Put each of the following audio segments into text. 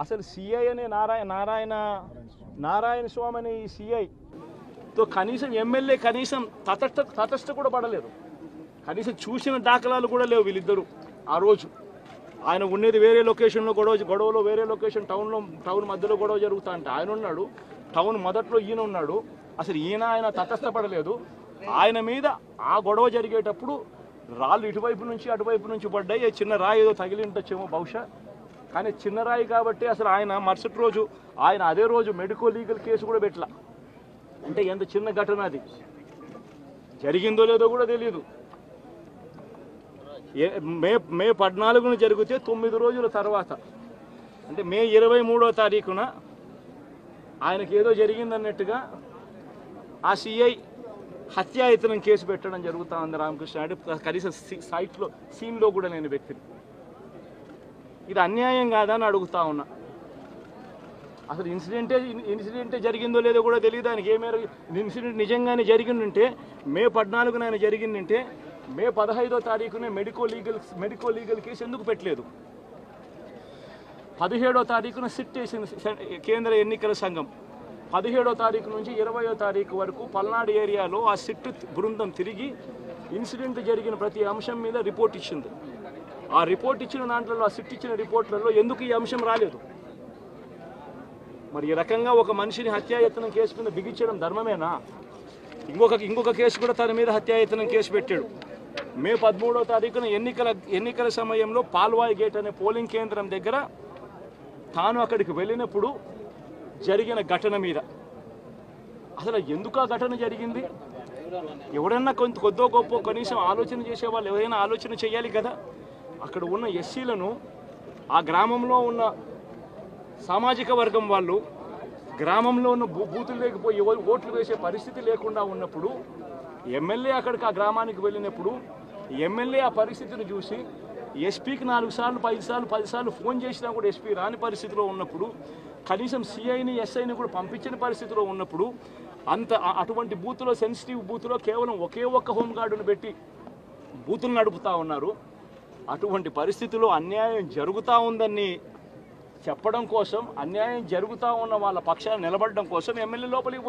అసలు సిఐ అనే నారాయణ స్వామి అనే ఈ సిఐతో కనీసం ఎమ్మెల్యే కనీసం తటస్థ కూడా పడలేదు. కనీసం చూసిన దాఖలాలు కూడా లేవు వీళ్ళిద్దరూ. ఆ రోజు ఆయన ఉండేది వేరే లొకేషన్లో గొడవలో వేరే లొకేషన్ టౌన్ మధ్యలో గొడవ జరుగుతా అంటే ఆయన ఉన్నాడు, టౌన్ మొదట్లో ఈయన ఉన్నాడు. అసలు ఆయన తటస్థపడలేదు. ఆయన మీద ఆ గొడవ జరిగేటప్పుడు రాళ్ళు ఇటువైపు నుంచి అటువైపు నుంచి పడ్డాయి. చిన్న రాయి ఏదో తగిలి ఉండొచ్చేమో బహుశా, కానీ చిన్న రాయి కాబట్టి అసలు ఆయన మరుసటి రోజు ఆయన అదే రోజు మెడికో లీగల్ కేసు కూడా పెట్టలా. అంటే ఎంత చిన్న ఘటన అది, జరిగిందో లేదో కూడా తెలియదు. మే 14న జరిగితే 9 రోజుల తర్వాత అంటే మే 23వ తారీఖున ఆయనకి ఏదో జరిగిందన్నట్టుగా ఆ సిఐ హత్యాయతనం కేసు పెట్టడం జరుగుతూ ఉంది రామకృష్ణ నాయుడు. కనీసం సీన్లో కూడా లేని వ్యక్తిని. ఇది అన్యాయం కాదని అడుగుతా ఉన్నా. అసలు ఇన్సిడెంటే జరిగిందో లేదో కూడా తెలియదు ఆయనకి. ఏ మేర ఇన్సిడెంట్ నిజంగానే జరిగిందంటే మే 14న ఆయన జరిగిందంటే మే 15వ తారీఖునే మెడికో లీగల్ కేసు ఎందుకు పెట్టలేదు? 17వ తారీఖున సిట్ వేసింది కేంద్ర ఎన్నికల సంఘం. 17వ తారీఖు నుంచి 20వ తారీఖు వరకు పల్నాడు ఏరియాలో ఆ సిట్ బృందం తిరిగి ఇన్సిడెంట్ జరిగిన ప్రతి అంశం మీద రిపోర్ట్ ఇచ్చింది. ఆ రిపోర్ట్ ఇచ్చిన దాంట్లో, ఆ సిట్ ఇచ్చిన రిపోర్ట్లలో ఎందుకు ఈ అంశం రాలేదు? మరి ఈ రకంగా ఒక మనిషిని హత్యాయత్నం కేసు మీద బిగించడం ధర్మమేనా? ఇంకొక కేసు కూడా తన మీద హత్యాయత్నం కేసు పెట్టాడు. మే 13వ తారీఖున ఎన్నికల సమయంలో పాల్వాయి గేట్ అనే పోలింగ్ కేంద్రం దగ్గర తాను అక్కడికి వెళ్ళినప్పుడు జరిగిన ఘటన మీద అసలు ఎందుకు ఆ ఘటన జరిగింది? ఎవడన్నా కొద్దో గొప్ప కనీసం ఆలోచన చేసేవాళ్ళు ఎవరైనా ఆలోచన చేయాలి కదా. అక్కడ ఉన్న ఎస్సీలను, ఆ గ్రామంలో ఉన్న సామాజిక వర్గం వాళ్ళు గ్రామంలో ఉన్న బూతులు లేకపోయి ఓట్లు వేసే పరిస్థితి లేకుండా ఉన్నప్పుడు ఎమ్మెల్యే అక్కడికి ఆ గ్రామానికి వెళ్ళినప్పుడు ఎమ్మెల్యే ఆ పరిస్థితిని చూసి ఎస్పీకి 4 సార్లు 5 సార్లు 10 సార్లు ఫోన్ చేసినా కూడా ఎస్పీ రాని పరిస్థితిలో ఉన్నప్పుడు, కనీసం సిఐని ఎస్ఐని కూడా పంపించిన పరిస్థితిలో ఉన్నప్పుడు, అటువంటి బూత్లో, సెన్సిటివ్ బూత్లో కేవలం ఒకే ఒక్క హోంగార్డును పెట్టి బూతులు నడుపుతూ ఉన్నారు. అటువంటి పరిస్థితిలో అన్యాయం జరుగుతూ ఉందని చెప్పడం కోసం, అన్యాయం జరుగుతూ ఉన్న వాళ్ళ పక్షాన్ని నిలబడడం కోసం ఎమ్మెల్యే లోపలికి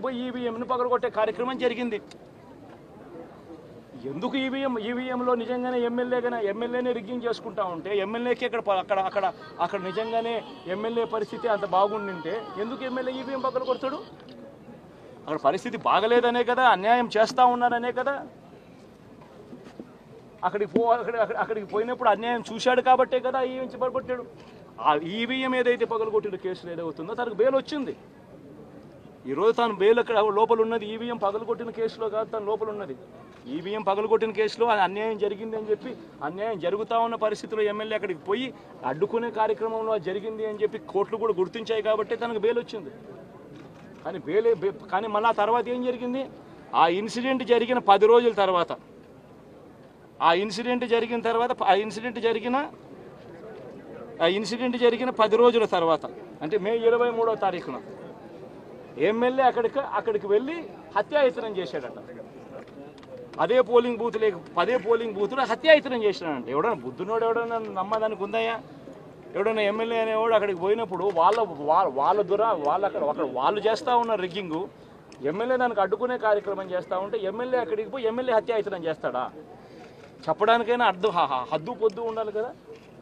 పోయి ఈవీఎంను పగలగొట్టే కార్యక్రమం జరిగింది. ఎందుకు ఈవీఎంలో నిజంగానే ఎమ్మెల్యేనే రిగ్గింగ్ చేసుకుంటా ఉంటే, ఎమ్మెల్యేకి అక్కడ నిజంగానే ఎమ్మెల్యే పరిస్థితి అంత బాగుండింటే ఎందుకు ఎమ్మెల్యే ఈవీఎం పగలగొడతాడు? అక్కడ పరిస్థితి బాగలేదనే కదా, అన్యాయం చేస్తూ ఉన్నారనే కదా. అక్కడికి పోయినప్పుడు అన్యాయం చూశాడు కాబట్టే కదా ఈవీఎం పగలగొట్టాడు. ఆ ఈవీఎం ఏదైతే పగలగొట్టిన కేసులు ఏదవుతుందో తనకు బెయిల్ వచ్చింది. ఈరోజు తాను బెయిల్ అక్కడ లోపల ఉన్నది ఈవీఎం పగలగొట్టిన కేసులో కాదు, తను లోపల ఉన్నది ఈవీఎం పగలగొట్టిన కేసులో. అన్యాయం జరిగింది అని చెప్పి, అన్యాయం జరుగుతూ ఉన్న పరిస్థితిలో ఎమ్మెల్యే అక్కడికి పోయి అడ్డుకునే కార్యక్రమంలో జరిగింది అని చెప్పి కోర్టులు కూడా గుర్తించాయి కాబట్టి తనకు బెయిల్ వచ్చింది. కానీ మళ్ళీ ఆ తర్వాత ఏం జరిగింది? ఆ ఇన్సిడెంట్ జరిగిన 10 రోజుల తర్వాత, ఆ ఇన్సిడెంట్ జరిగిన 10 రోజుల తర్వాత అంటే మే 23వ తారీఖున ఎమ్మెల్యే అక్కడికి వెళ్ళి హత్యాయత్నం చేశాడట. అదే పోలింగ్ బూత్లో హత్యాయత్నం చేశాడంట. ఎవడన్నా బుద్ధునోడు ఎవడన్నా నమ్మదానికి ఉందయ్యా? ఎవడన్నా ఎమ్మెల్యే అనేవాడు అక్కడికి పోయినప్పుడు వాళ్ళు చేస్తూ ఉన్న రిగ్గింగు, ఎమ్మెల్యే దానికి అడ్డుకునే కార్యక్రమం చేస్తూ ఉంటే ఎమ్మెల్యే అక్కడికి పోయి ఎమ్మెల్యే హత్యాయత్నం చేస్తాడా? చెప్పడానికైనా హద్దు పొద్దు ఉండాలి కదా.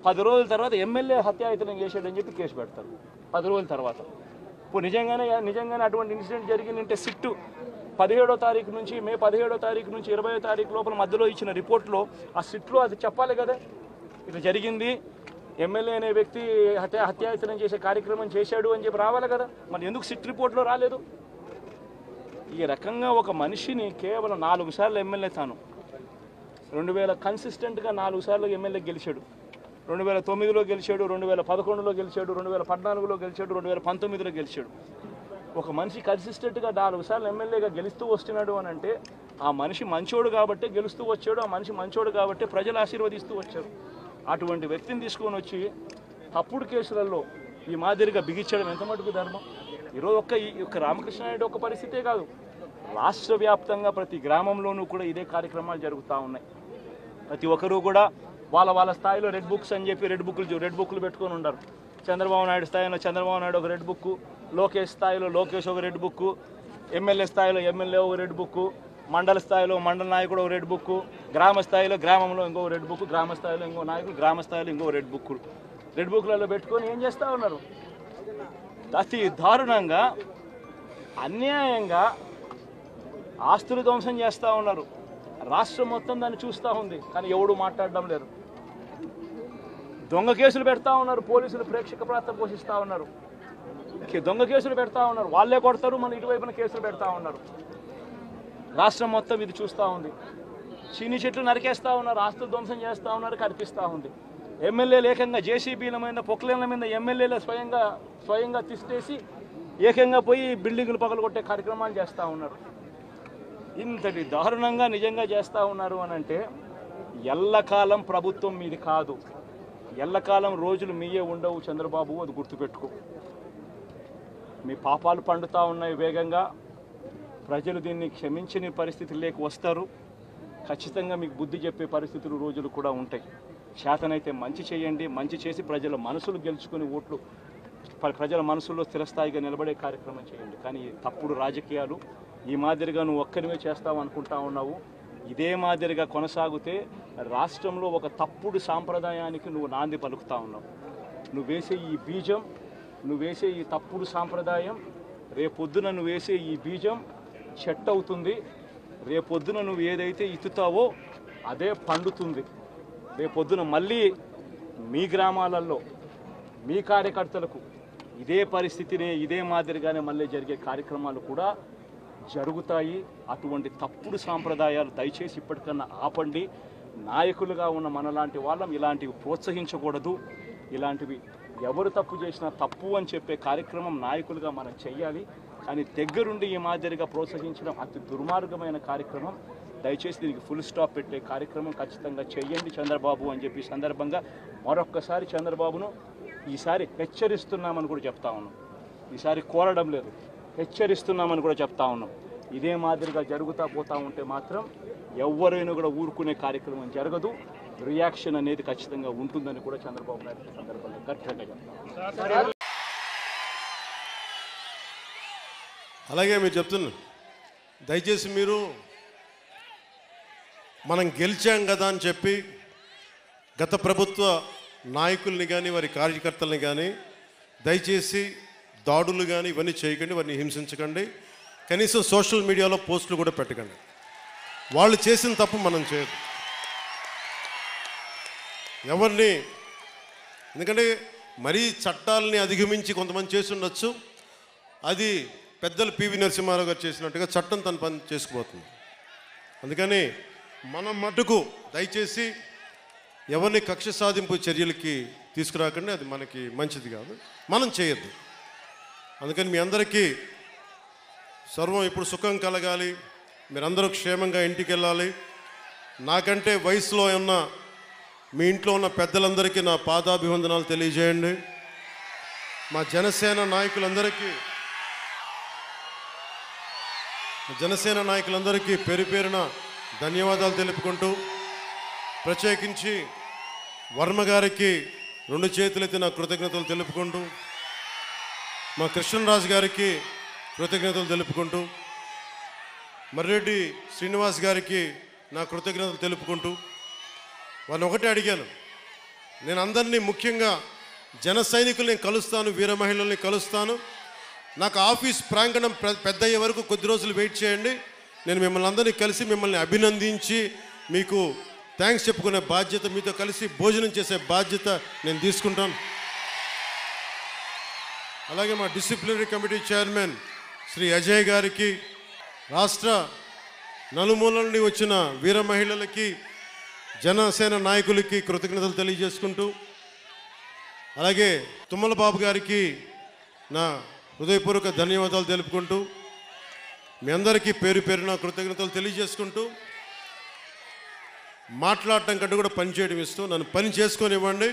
10 రోజుల తర్వాత ఎమ్మెల్యే హత్యాయత్నం చేశాడని చెప్పి కేసు పెడతారు 10 రోజుల తర్వాత. ఇప్పుడు నిజంగానే అటువంటి ఇన్సిడెంట్ జరిగిందంటే సిట్టు 17వ తారీఖు నుంచి, మే 17వ తారీఖు నుంచి 20వ తారీఖు లోపల మధ్యలో ఇచ్చిన రిపోర్ట్లో, ఆ సిట్లో అది చెప్పాలి కదా. ఇట్లా జరిగింది, ఎమ్మెల్యే అనే వ్యక్తి హత్యాయత్నం చేసే కార్యక్రమం చేశాడు అని చెప్పి రావాలి కదా. మరి ఎందుకు సిట్ రిపోర్ట్లో రాలేదు? ఈ రకంగా ఒక మనిషిని కేవలం 4 సార్లు ఎమ్మెల్యే, తాను 2000 కన్సిస్టెంట్గా 4 సార్లు ఎమ్మెల్యే గెలిచాడు. 2009లో గెలిచాడు, 2011లో గెలిచాడు, 2014లో గెలిచాడు, 2019లో గెలిచాడు. ఒక మనిషి కన్సిస్టెంట్గా 4 సార్లు ఎమ్మెల్యేగా గెలుస్తూ వస్తున్నాడు అని అంటే ఆ మనిషి మంచోడు కాబట్టి గెలుస్తూ వచ్చాడు, ఆ మనిషి మంచోడు కాబట్టి ప్రజలు ఆశీర్వదిస్తూ వచ్చారు. అటువంటి వ్యక్తిని తీసుకొని వచ్చి తప్పుడు కేసులలో ఈ మాదిరిగా బిగించడం ఎంత మటుకు ధర్మం? ఈరోజు ఒక్క రామకృష్ణ నాయుడు ఒక్క పరిస్థితే కాదు, రాష్ట్ర వ్యాప్తంగా ప్రతి గ్రామంలోనూ కూడా ఇదే కార్యక్రమాలు జరుగుతూ ఉన్నాయి. ప్రతి ఒక్కరూ కూడా వాళ్ళ స్థాయిలో రెడ్ బుక్స్ అని చెప్పి రెడ్ బుక్లు పెట్టుకొని ఉన్నారు. చంద్రబాబు నాయుడు స్థాయిలో చంద్రబాబు నాయుడు ఒక రెడ్ బుక్, లోకేష్ స్థాయిలో లోకేష్ ఒక రెడ్ బుక్, ఎమ్మెల్యే స్థాయిలో ఎమ్మెల్యే ఒక రెడ్ బుక్, మండల స్థాయిలో మండల నాయకుడు ఒక రెడ్ బుక్, గ్రామ స్థాయిలో గ్రామంలో ఇంకో రెడ్ బుక్, గ్రామ స్థాయిలో ఇంకో నాయకుడు, గ్రామ స్థాయిలో ఇంకో రెడ్ బుక్. రెడ్ బుక్లలో పెట్టుకొని ఏం చేస్తూ ఉన్నారు? అతి దారుణంగా అన్యాయంగా ఆస్తులు ధ్వంసం చేస్తూ ఉన్నారు. రాష్ట్రం మొత్తం దాన్ని చూస్తూ ఉంది, కానీ ఎవడు మాట్లాడడం లేదు. దొంగ కేసులు పెడతా ఉన్నారు, పోలీసులు ప్రేక్షక పాత్ర పోషిస్తూ ఉన్నారు. దొంగ కేసులు పెడతా ఉన్నారు, వాళ్ళే కొడతారు, మన ఇటువైపున కేసులు పెడతా ఉన్నారు. రాష్ట్రం మొత్తం ఇది చూస్తూ ఉంది. చీని చెట్లు నరికేస్తూ ఉన్నారు, ఆస్తులు ధ్వంసం చేస్తూ ఉన్నారు, కనిపిస్తూ ఉంది. ఎమ్మెల్యేలు ఏకంగా జేసీబీల మీద పొక్లేన్ల మీద ఎమ్మెల్యేలు స్వయంగా తీసేసి ఏకంగా పోయి బిల్డింగులు పగలగొట్టే కార్యక్రమాలు చేస్తూ ఉన్నారు. ఇంతటి దారుణంగా నిజంగా చేస్తూ ఉన్నారు అని అంటే ఎల్లకాలం ప్రభుత్వం మీది కాదు, ఎల్లకాలం రోజులు మీయే ఉండవు చంద్రబాబు, అది గుర్తుపెట్టుకో. మీ పాపాలు పండుతూ ఉన్నాయి వేగంగా. ప్రజలు దీన్ని క్షమించని పరిస్థితుల్లోకి వస్తారు. ఖచ్చితంగా మీకు బుద్ధి చెప్పే పరిస్థితులు రోజులు కూడా ఉంటాయి. శాతనైతే మంచి చేయండి, మంచి చేసి ప్రజల మనసులు గెలుచుకుని ఓట్లు ప్రజల మనసుల్లో స్థిరస్థాయిగా నిలబడే కార్యక్రమం చేయండి. కానీ తప్పుడు రాజకీయాలు ఈ మాదిరిగా నువ్వు ఒక్కరివే చేస్తావు అనుకుంటా ఉన్నావు. ఇదే మాదిరిగా కొనసాగితే రాష్ట్రంలో ఒక తప్పుడు సాంప్రదాయానికి నువ్వు నాంది పలుకుతా ఉన్నావు. నువ్వు వేసే ఈ బీజం, నువ్వు వేసే ఈ తప్పుడు సాంప్రదాయం, రేపొద్దున నువ్వు వేసే ఈ బీజం చెట్టు అవుతుంది. రేపొద్దున నువ్వు ఏదైతే ఇత్తుతావో అదే పండుతుంది. రేపొద్దున మళ్ళీ మీ గ్రామాలలో మీ కార్యకర్తలకు ఇదే పరిస్థితినే ఇదే మాదిరిగానే మళ్ళీ జరిగే కార్యక్రమాలు కూడా జరుగుతాయి. అటువంటి తప్పుడు సాంప్రదాయాలు దయచేసి ఇప్పటికన్నా ఆపండి. నాయకులుగా ఉన్న మనలాంటి వాళ్ళం ఇలాంటివి ప్రోత్సహించకూడదు. ఇలాంటివి ఎవరు తప్పు చేసినా తప్పు అని చెప్పే కార్యక్రమం నాయకులుగా మనం చెయ్యాలి. కానీ దగ్గరుండి ఈ మాదిరిగా ప్రోత్సహించడం అతి దుర్మార్గమైన కార్యక్రమం. దయచేసి దీనికి ఫుల్ స్టాప్ పెట్టే కార్యక్రమం ఖచ్చితంగా చేయండి చంద్రబాబు అని చెప్పి సందర్భంగా మరొక్కసారి చంద్రబాబును ఈసారి హెచ్చరిస్తున్నామని కూడా చెప్తా ఉన్నాం. ఈసారి కోరడం లేదు, హెచ్చరిస్తున్నామని కూడా చెప్తా ఉన్నాం. ఇదే మాదిరిగా జరుగుతూ పోతూ ఉంటే మాత్రం ఎవరైనా కూడా ఊరుకునే కార్యక్రమం జరగదు. రియాక్షన్ అనేది ఖచ్చితంగా ఉంటుందని కూడా చంద్రబాబు నాయుడు సందర్భంగా గట్టిగా చెప్తాం. అలాగే మీరు చెప్తున్నారు, దయచేసి మీరు మనం గెలిచాం కదా అని చెప్పి గత ప్రభుత్వ నాయకుల్ని కానీ వారి కార్యకర్తల్ని కానీ దయచేసి దాడులు కానీ ఇవన్నీ చేయకండి, వారిని హింసించకండి. కనీసం సోషల్ మీడియాలో పోస్టులు కూడా పెట్టకండి. వాళ్ళు చేసిన తప్పు మనం చేయదు ఎవరిని. ఎందుకంటే మరీ చట్టాలని అధిగమించి కొంతమంది చేసి ఉండొచ్చు. అది పెద్దలు పివి నరసింహారావు గారు చేసినట్టుగా చట్టం తన పని చేసుకుపోతుంది. అందుకని మనం మటుకు దయచేసి ఎవరిని కక్ష సాధింపు చర్యలకి తీసుకురాకండి. అది మనకి మంచిది కాదు, మనం చేయొద్దు. అందుకని మీ అందరికీ సర్వం ఇప్పుడు సుఖం కలగాలి, మీరందరూ క్షేమంగా ఇంటికి వెళ్ళాలి. నాకంటే వయసులో ఉన్న మీ ఇంట్లో ఉన్న పెద్దలందరికీ నా పాదాభివందనాలు తెలియజేయండి. మా జనసేన నాయకులందరికీ పేరు పేరున ధన్యవాదాలు తెలుపుకుంటూ, ప్రత్యేకించి వర్మ గారికి 2 చేతులెత్తి నా కృతజ్ఞతలు తెలుపుకుంటూ, మా కృష్ణరాజు గారికి కృతజ్ఞతలు తెలుపుకుంటూ, మర్రెడ్డి శ్రీనివాస్ గారికి నా కృతజ్ఞతలు తెలుపుకుంటూ, వారిని ఒకటే అడిగాను, నేను అందరినీ ముఖ్యంగా జన సైనికుల్ని కలుస్తాను, వీర మహిళల్ని కలుస్తాను. నాకు ఆఫీస్ ప్రాంగణం పెద్ద అయ్యే వరకు కొద్ది రోజులు వెయిట్ చేయండి. నేను మిమ్మల్ని అందరినీ కలిసి మిమ్మల్ని అభినందించి మీకు థ్యాంక్స్ చెప్పుకునే బాధ్యత, మీతో కలిసి భోజనం చేసే బాధ్యత నేను తీసుకుంటాను. అలాగే మా disciplinary committee chairman Shri Ajay గారికి, రాష్ట్ర నలుమూలల నుండి వచ్చిన వీర మహిళలకి, జనసేన నాయకులకి కృతజ్ఞతలు తెలియజేసుకుంటూ, అలాగే తుమ్మల బాబు గారికి నా హృదయపూర్వక ధన్యవాదాలు తెలుపుకుంటూ, మీ అందరికీ పేరు పేరున కృతజ్ఞతలు తెలియజేసుకుంటూ, మాట్లాడటం కంటే కూడా పని చేయడం ఇష్టం. నన్ను పని చేసుకొనివ్వండి.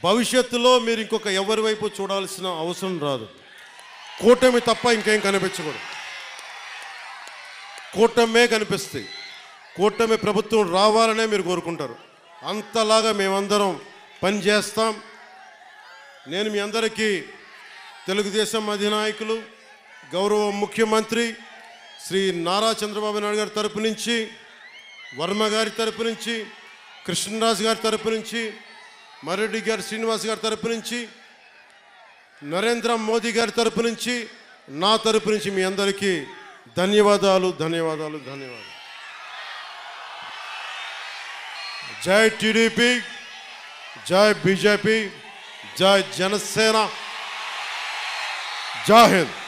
భవిష్యత్తులో మీరు ఇంకొక ఎవరి వైపు చూడాల్సిన అవసరం రాదు. కూటమి తప్ప ఇంకేం కనిపించకూడదు. కూటమే కనిపిస్తాయి. కూటమి ప్రభుత్వం రావాలనే మీరు కోరుకుంటారు. అంతలాగా మేమందరం పని చేస్తాం. నేను మీ అందరికీ తెలుగుదేశం అధినాయకులు గౌరవ ముఖ్యమంత్రి శ్రీ నారా చంద్రబాబు నాయుడు గారి తరపు నుంచి, వర్మ గారి తరపు నుంచి, కృష్ణరాజు గారి తరపు నుంచి, మర్రెడ్డి గారి శ్రీనివాస్ గారి తరపు నుంచి, నరేంద్ర మోదీ గారి తరపు నుంచి, నా తరపు నుంచి మీ అందరికీ ధన్యవాదాలు ధన్యవాదాలు ధన్యవాదాలు. జై టీడీపీ, జై బీజేపీ, జై జనసేన, జై హింద్.